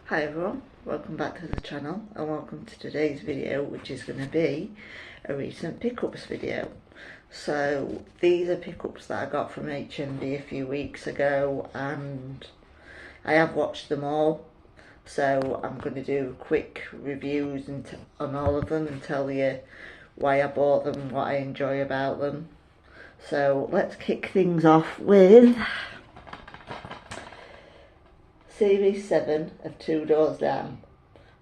Hi everyone, welcome back to the channel and welcome to today's video, which is going to be a recent pickups video. So these are pickups that I got from HMV a few weeks ago and I have watched them all, so I'm going to do quick reviews on all of them and tell you why I bought them, what I enjoy about them. So let's kick things off with Series 7 of Two Doors Down.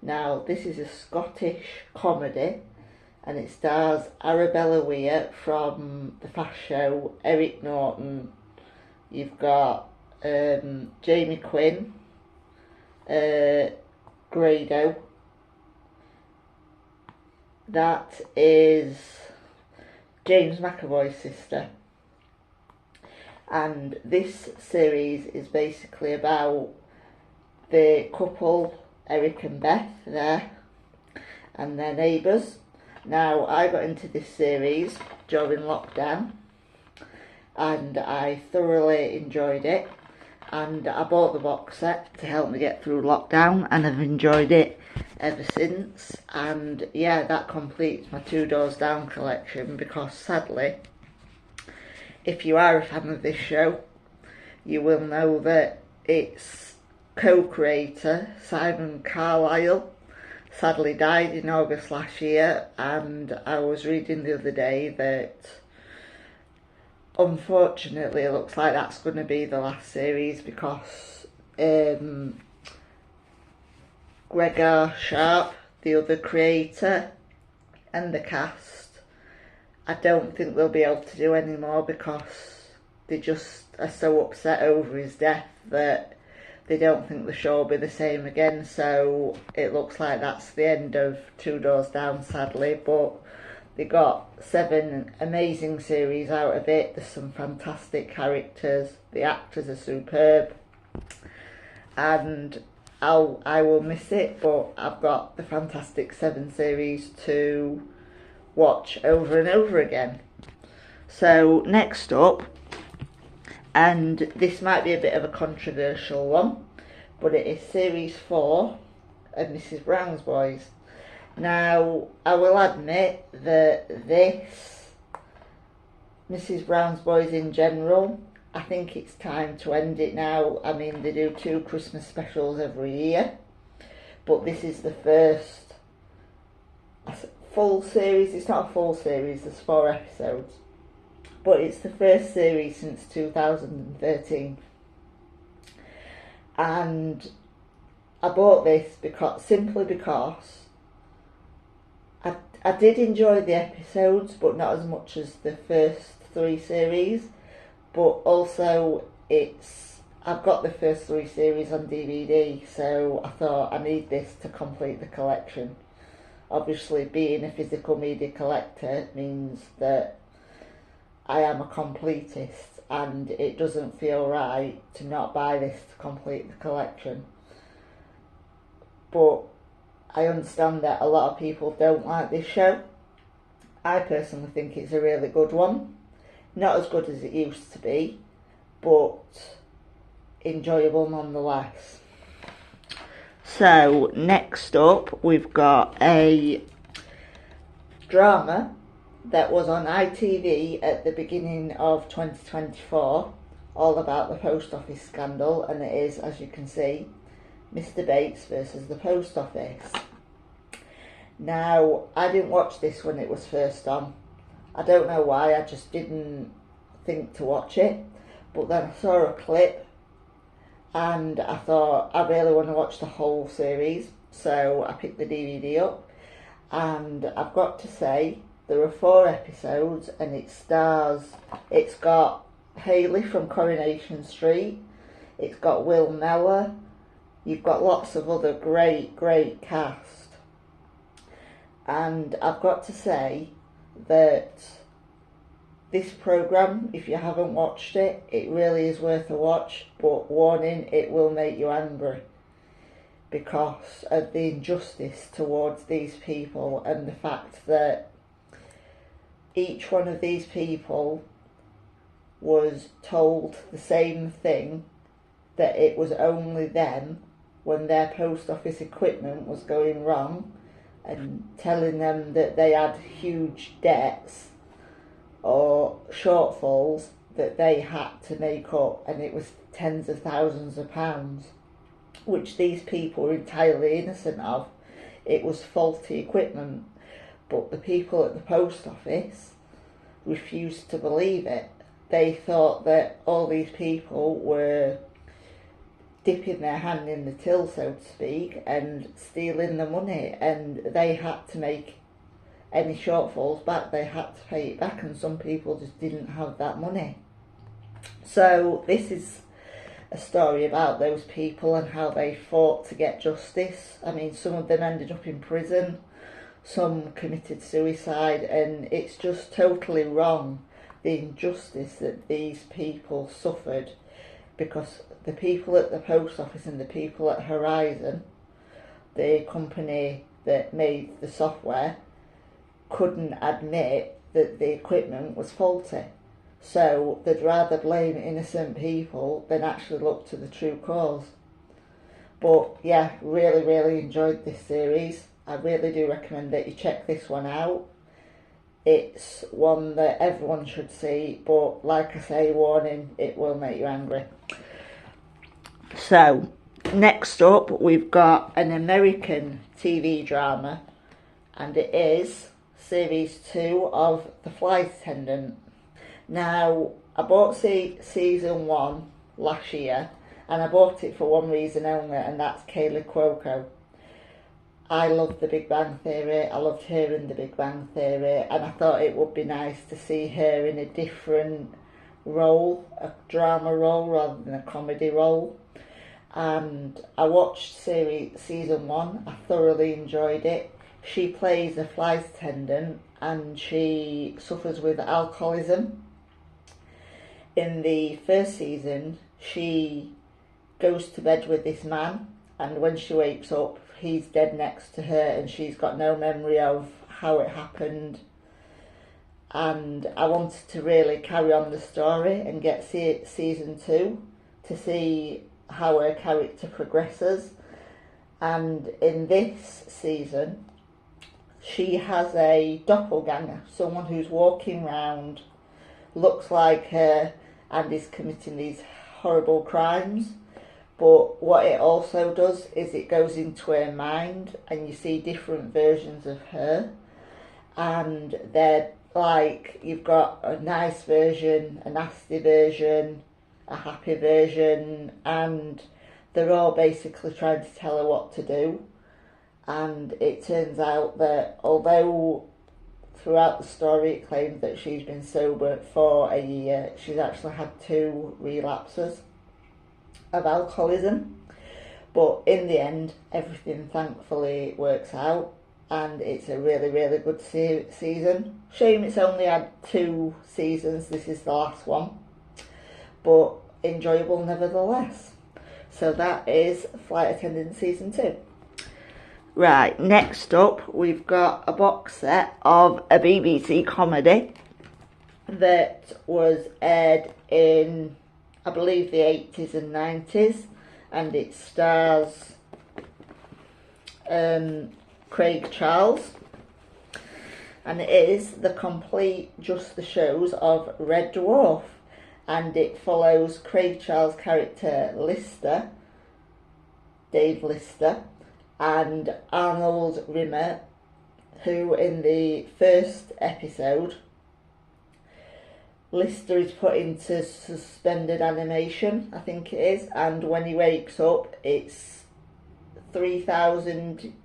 Now, this is a Scottish comedy and it stars Arabella Weir from The Fast Show, Eric Norton, you've got Jamie Quinn, Grado, that is James McAvoy's sister. And this series is basically about the couple, Eric and Beth, there, and their neighbours. Now, I got into this series during lockdown and I thoroughly enjoyed it, and I bought the box set to help me get through lockdown and I've enjoyed it ever since. And yeah, that completes my Two Doors Down collection, because sadly, if you are a fan of this show, you will know that its co-creator Simon Carlisle sadly died in August last year, and I was reading the other day that unfortunately it looks like that's going to be the last series, because Gregor Sharp, the other creator, and the cast, I don't think they'll be able to do any more, because they just are so upset over his death that they don't think the show will be the same again. So it looks like that's the end of Two Doors Down, sadly, but they got 7 amazing series out of it. There's some fantastic characters, the actors are superb, and I will miss it, but I've got the fantastic 7 series to watch over and over again. So next up, and this might be a bit of a controversial one, but it is Series 4 of Mrs. Brown's Boys. Now, I will admit that this, Mrs. Brown's Boys in general, I think it's time to end it now. I mean, they do 2 Christmas specials every year, but this is the first full series. It's not a full series, there's 4 episodes. But it's the first series since 2013. And I bought this simply because I did enjoy the episodes, but not as much as the first 3 series. But also I've got the first 3 series on DVD, so I thought I need this to complete the collection. Obviously, being a physical media collector means that I am a completist, and it doesn't feel right to not buy this to complete the collection. But I understand that a lot of people don't like this show. I personally think it's a really good one. Not as good as it used to be, but enjoyable nonetheless. So next up, we've got a drama that was on ITV at the beginning of 2024, all about the post office scandal, and it is, as you can see, Mr. Bates versus the post office. Now, I didn't watch this when it was first on. I don't know why, I just didn't think to watch it, but then I saw a clip and I thought I really want to watch the whole series, so I picked the DVD up, and I've got to say, there are 4 episodes and it's got Hayley from Coronation Street, it's got Will Mellor, you've got lots of other great cast. And I've got to say that this programme, if you haven't watched it, it really is worth a watch, but warning, it will make you angry because of the injustice towards these people and the fact that each one of these people was told the same thing, that it was only them when their post office equipment was going wrong and telling them that they had huge debts or shortfalls that they had to make up, and it was tens of thousands of pounds, which these people were entirely innocent of. It was faulty equipment, but the people at the post office refused to believe it. They thought that all these people were dipping their hand in the till, so to speak, and stealing the money, and they had to make any shortfalls back. They had to pay it back, and some people just didn't have that money. So this is a story about those people and how they fought to get justice. I mean, some of them ended up in prison, some committed suicide, and it's just totally wrong, the injustice that these people suffered, because the people at the post office and the people at Horizon, the company that made the software, couldn't admit that the equipment was faulty. So they'd rather blame innocent people than actually look to the true cause. But yeah, really enjoyed this series. I really do recommend that you check this one out. It's one that everyone should see, but like I say, warning, it will make you angry. So, next up we've got an American TV drama, and it is Series 2 of The Flight Attendant. Now, I bought Season 1 last year, and I bought it for one reason only, and that's Kaley Cuoco. I love The Big Bang Theory, I loved her in The Big Bang Theory, and I thought it would be nice to see her in a different role, a drama role rather than a comedy role. And I watched Season 1, I thoroughly enjoyed it. She plays a flight attendant and she suffers with alcoholism. In the first season, she goes to bed with this man, and when she wakes up, he's dead next to her and she's got no memory of how it happened. And I wanted to really carry on the story and get Season 2 to see how her character progresses. And in this season, she has a doppelganger, someone who's walking around, looks like her, and is committing these horrible crimes. But what it also does is it goes into her mind, and you see different versions of her, and they're like, you've got a nice version, a nasty version, a happy version, and they're all basically trying to tell her what to do. And it turns out that although throughout the story it claims that she's been sober for a year, she's actually had 2 relapses of alcoholism. But in the end, everything thankfully works out, and it's a really good season. Shame it's only had 2 seasons, this is the last one, but enjoyable nevertheless. So that is Flight Attendant Season 2. Right, next up we've got a box set of a BBC comedy that was aired in, I believe, the 80s and 90s, and it stars Craig Charles, and it is the complete Just the Shows of Red Dwarf, and it follows Craig Charles' character Lister, Dave Lister, and Arnold Rimmer, who in the first episode, Lister is put into suspended animation, I think it is, and when he wakes up it's 3,000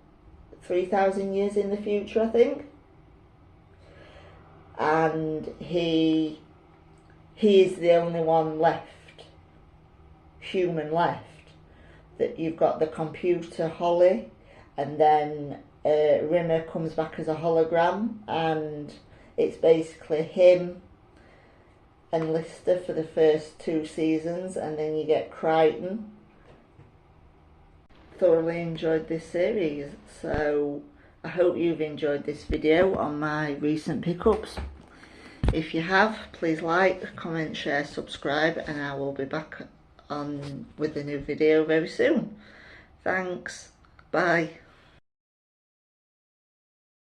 years in the future, I think. And he is the only one left, human left. That you've got the computer Holly, and then Rimmer comes back as a hologram, and it's basically him and Lister for the first 2 seasons, and then you get Crichton. Thoroughly enjoyed this series, so I hope you've enjoyed this video on my recent pickups. If you have, please like, comment, share, subscribe, and I will be back on with a new video very soon. Thanks. Bye.